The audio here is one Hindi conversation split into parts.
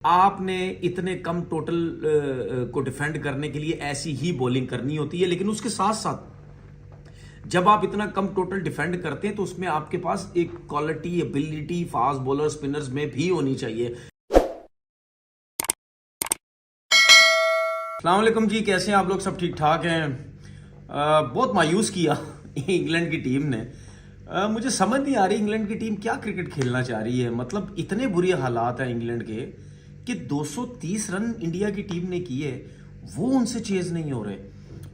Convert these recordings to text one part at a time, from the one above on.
आपने इतने कम टोटल को डिफेंड करने के लिए ऐसी ही बॉलिंग करनी होती है, लेकिन उसके साथ साथ जब आप इतना कम टोटल डिफेंड करते हैं तो उसमें आपके पास एक quality ability fast bowler spinners में भी होनी चाहिए। अस्सलाम वालेकुम जी, कैसे हैं आप लोग? सब ठीक ठाक हैं? बहुत मायूस किया इंग्लैंड की टीम ने। मुझे समझ नहीं आ रही इंग्लैंड की टीम क्या क्रिकेट खेलना चाह रही है। मतलब इतने बुरे हालात हैं इंग्लैंड के कि 230 रन इंडिया की टीम ने किए, वो उनसे चेज नहीं हो रहे।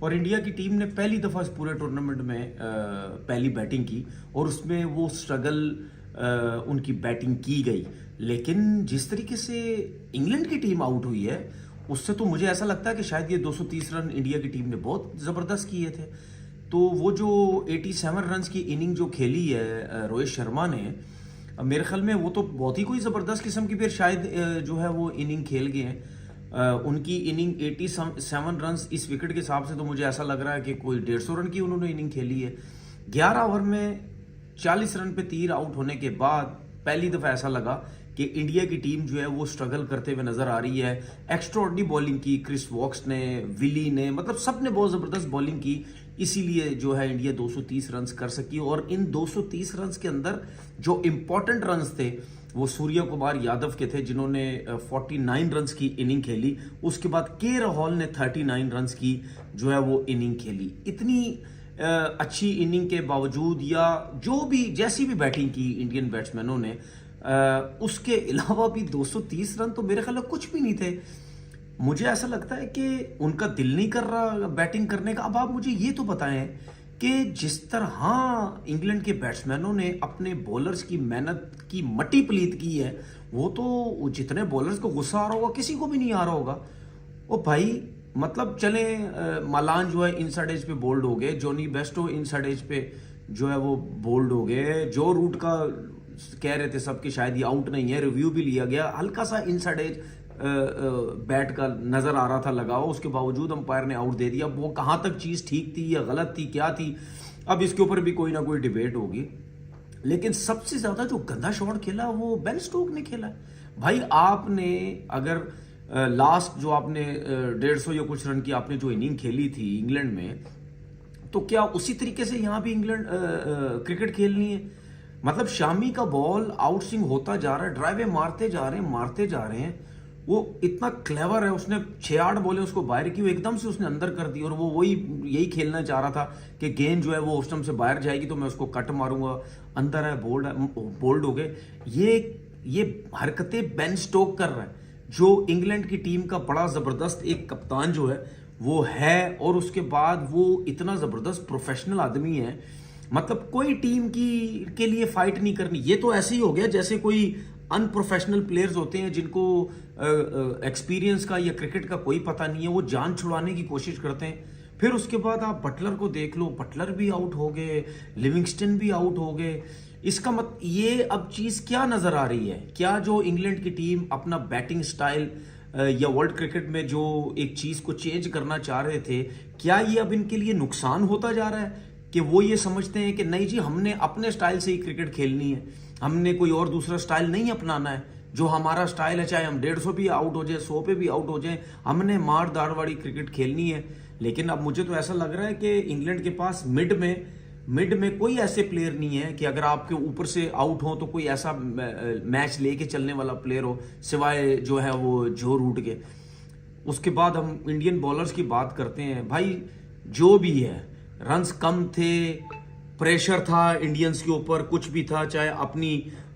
और इंडिया की टीम ने पहली दफा इस पूरे टूर्नामेंट में पहली बैटिंग की और उसमें वो स्ट्रगल उनकी बैटिंग की गई। लेकिन जिस तरीके से इंग्लैंड की टीम आउट हुई है उससे तो मुझे ऐसा लगता है कि शायद ये 230 रन इंडिया की टीम ने बहुत जबरदस्त किए थे। तो वो जो 87 रन की इनिंग जो खेली है रोहित शर्मा ने, मेरे ख्याल में वो तो बहुत ही कोई ज़बरदस्त किस्म की फिर शायद जो है वो इनिंग खेल गए हैं। उनकी इनिंग 87 रन इस विकेट के हिसाब से तो मुझे ऐसा लग रहा है कि कोई 150 रन की उन्होंने इनिंग खेली है। 11 ओवर में 40 रन पे तीर आउट होने के बाद पहली दफ़ा ऐसा लगा कि इंडिया की टीम जो है वो स्ट्रगल करते हुए नजर आ रही है। एक्स्ट्राऑर्डिनरी बॉलिंग की क्रिस वॉक्स ने, विली ने, मतलब सब ने बहुत ज़बरदस्त बॉलिंग की, इसीलिए जो है इंडिया 230 रन कर सकी। और इन 230 रन के अंदर जो इंपॉर्टेंट रन थे वो सूर्य कुमार यादव के थे जिन्होंने 49 रन की इनिंग खेली। उसके बाद के राहुल ने 39 रन की जो है वो इनिंग खेली। इतनी अच्छी इनिंग के बावजूद या जो भी जैसी भी बैटिंग की इंडियन बैट्समैनों ने, उसके अलावा भी 230 रन तो मेरे ख्याल में कुछ भी नहीं थे। मुझे ऐसा लगता है कि उनका दिल नहीं कर रहा बैटिंग करने का। अब आप मुझे ये तो बताएं कि जिस तरह इंग्लैंड के बैट्समैनों ने अपने बॉलर्स की मेहनत की मट्टी पलीत की है, वो तो जितने बॉलर्स को गुस्सा आ रहा होगा किसी को भी नहीं आ रहा होगा। ओ भाई, मतलब चले मलान जो है इनसाइड एज पे बोल्ड हो गए, जॉनी बेस्टो इनसाइड एज पे जो है वो बोल्ड हो गए, जो रूट का कह रहे थे सबके शायद ये आउट नहीं है, रिव्यू भी लिया गया, हल्का सा इनसाइड एज बैट का नजर आ रहा था लगा हुआ, उसके बावजूद अंपायर ने आउट दे दिया। वो कहां तक चीज ठीक थी या गलत थी, क्या थी, अब इसके ऊपर भी कोई ना कोई डिबेट होगी। लेकिन सबसे ज्यादा जो गंदा शॉट खेला वो बेन स्टोक ने खेला। भाई आपने अगर लास्ट जो आपने 150 या कुछ रन की आपने जो इनिंग खेली थी इंग्लैंड में, तो क्या उसी तरीके से यहां भी इंग्लैंड क्रिकेट खेलनी है? मतलब शामी का बॉल आउट स्विंग होता जा रहा है, ड्राइवे मारते जा रहे हैं। वो इतना क्लेवर है, उसने 6-8 बॉलें उसको बाहर की, वो एकदम से उसने अंदर कर दी। और वो यही खेलना चाह रहा था कि गेंद जो है वो उस टाइम से बाहर जाएगी तो मैं उसको कट मारूंगा, अंदर है, बोल्ड हो गए। ये हरकतें बेन स्टोक कर रहा है, जो इंग्लैंड की टीम का बड़ा जबरदस्त एक कप्तान जो है वो है। और उसके बाद वो इतना जबरदस्त प्रोफेशनल आदमी है, मतलब कोई टीम के लिए फाइट नहीं करनी। ये तो ऐसे ही हो गया जैसे कोई अनप्रोफेशनल प्लेयर्स होते हैं जिनको एक्सपीरियंस का या क्रिकेट का कोई पता नहीं है, वो जान छुड़ाने की कोशिश करते हैं। फिर उसके बाद आप बटलर को देख लो, बटलर भी आउट हो गए, लिविंगस्टन भी आउट हो गए। इसका मत ये अब चीज क्या नजर आ रही है? क्या जो इंग्लैंड की टीम अपना बैटिंग स्टाइल या वर्ल्ड क्रिकेट में जो एक चीज को चेंज करना चाह रहे थे, क्या ये अब इनके लिए नुकसान होता जा रहा है कि वो ये समझते हैं कि नहीं जी, हमने अपने स्टाइल से ही क्रिकेट खेलनी है, हमने कोई और दूसरा स्टाइल नहीं अपनाना है। जो हमारा स्टाइल है, चाहे हम 150 भी आउट हो जाए, 100 पे भी आउट हो जाए, हमने मार दाड़ वाली क्रिकेट खेलनी है। लेकिन अब मुझे तो ऐसा लग रहा है कि इंग्लैंड के पास मिड में कोई ऐसे प्लेयर नहीं है कि अगर आपके ऊपर से आउट हो तो कोई ऐसा मैच लेके चलने वाला प्लेयर हो, सिवाय जो है वो जो रूट के। उसके बाद हम इंडियन बॉलर्स की बात करते हैं। भाई जो भी है, रन्स कम थे, प्रेशर था इंडियंस के ऊपर, कुछ भी था, चाहे अपनी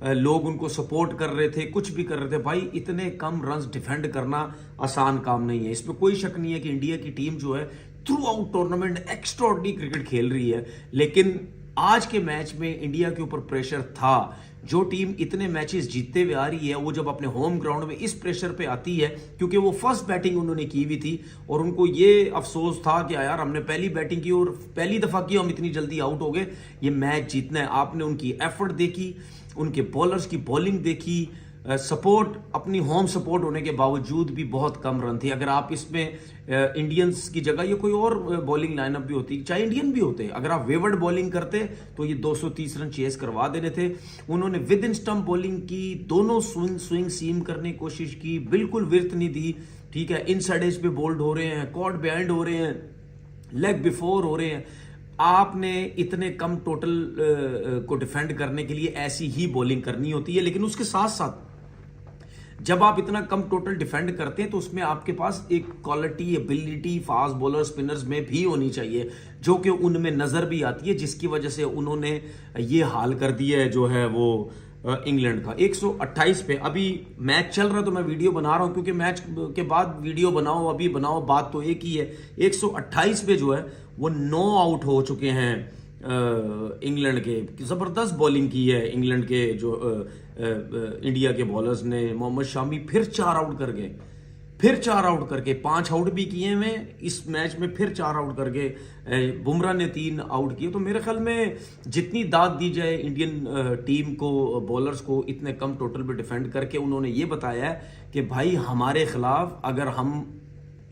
लोग उनको सपोर्ट कर रहे थे, कुछ भी कर रहे थे, भाई इतने कम रन्स डिफेंड करना आसान काम नहीं है। इसमें कोई शक नहीं है कि इंडिया की टीम जो है through out tournament extraordinary cricket खेल रही है। लेकिन आज के मैच में इंडिया के ऊपर प्रेशर था। जो टीम इतने मैचेस जीतते हुए आ रही है, वो जब अपने होम ग्राउंड में इस प्रेशर पे आती है, क्योंकि वो फर्स्ट बैटिंग उन्होंने की हुई थी और उनको ये अफसोस था कि यार हमने पहली बैटिंग की और पहली दफा की, हम इतनी जल्दी आउट हो गए, ये मैच जीतना है। आपने उनकी एफर्ट देखी, उनके बॉलर्स की बॉलिंग देखी, सपोर्ट, अपनी होम सपोर्ट होने के बावजूद भी बहुत कम रन थे। अगर आप इसमें इंडियंस की जगह ये कोई और बॉलिंग लाइनअप भी होती, चाहे इंडियन भी होते, अगर आप वेवर्ड बॉलिंग करते तो ये 230 रन चेस करवा देने थे। उन्होंने विद इन स्टंप बॉलिंग की, दोनों स्विंग सीम करने की कोशिश की, बिल्कुल विर्थ नहीं दी। ठीक है, इन साइड एज पे बोल्ड हो रहे हैं, कॉर्ड बिहाइंड हो रहे हैं, लेग बिफोर हो रहे हैं। आपने इतने कम टोटल को डिफेंड करने के लिए ऐसी ही बॉलिंग करनी होती है। लेकिन उसके साथ साथ जब आप इतना कम टोटल डिफेंड करते हैं तो उसमें आपके पास एक quality, ability fast bowler spinners में भी होनी चाहिए, जो कि उनमें नजर भी आती है, जिसकी वजह से उन्होंने ये हाल कर दिया है जो है वो इंग्लैंड का। 128 पे अभी मैच चल रहा है तो मैं वीडियो बना रहा हूं, क्योंकि मैच के बाद वीडियो बनाओ अभी बनाओ, बात तो एक ही है। 128 पे जो है वो 9 आउट हो चुके हैं इंग्लैंड के। जबरदस्त बॉलिंग की है इंग्लैंड के जो इंडिया के बॉलर्स ने। मोहम्मद शामी फिर 4 आउट कर गए, फिर 4 आउट करके 5 आउट भी किए हुए इस मैच में, फिर 4 आउट करके बुमराह ने 3 आउट किए। तो मेरे ख्याल में जितनी दाद दी जाए इंडियन टीम को, बॉलर्स को, इतने कम टोटल पे डिफेंड करके उन्होंने ये बताया है कि भाई हमारे खिलाफ अगर हम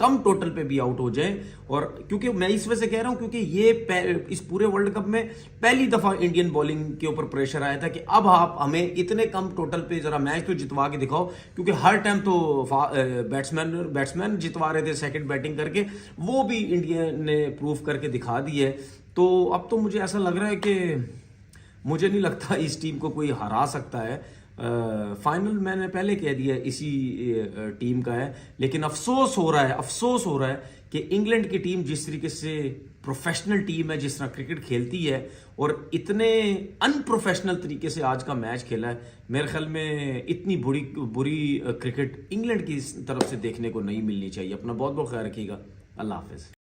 कम टोटल पे भी आउट हो जाए, और क्योंकि मैं इस वजह से कह रहा हूं क्योंकि ये इस पूरे वर्ल्ड कप में पहली दफा इंडियन बॉलिंग के ऊपर प्रेशर आया था कि अब आप हमें इतने कम टोटल पे जरा मैच तो जितवा के दिखाओ, क्योंकि हर टाइम तो बैट्समैन जितवा रहे थे सेकंड बैटिंग करके, वो भी इंडिया ने प्रूव करके दिखा दी है। तो अब तो मुझे ऐसा लग रहा है कि मुझे नहीं लगता इस टीम को कोई हरा सकता है। फाइनल मैंने पहले कह दिया इसी टीम का है, लेकिन अफसोस हो रहा है कि इंग्लैंड की टीम जिस तरीके से प्रोफेशनल टीम है, जिस तरह क्रिकेट खेलती है, और इतने अनप्रोफेशनल तरीके से आज का मैच खेला है, मेरे ख्याल में इतनी बुरी क्रिकेट इंग्लैंड की तरफ से देखने को नहीं मिलनी चाहिए। अपना बहुत बहुत ख्याल रखिएगा। अल्लाह हाफिज।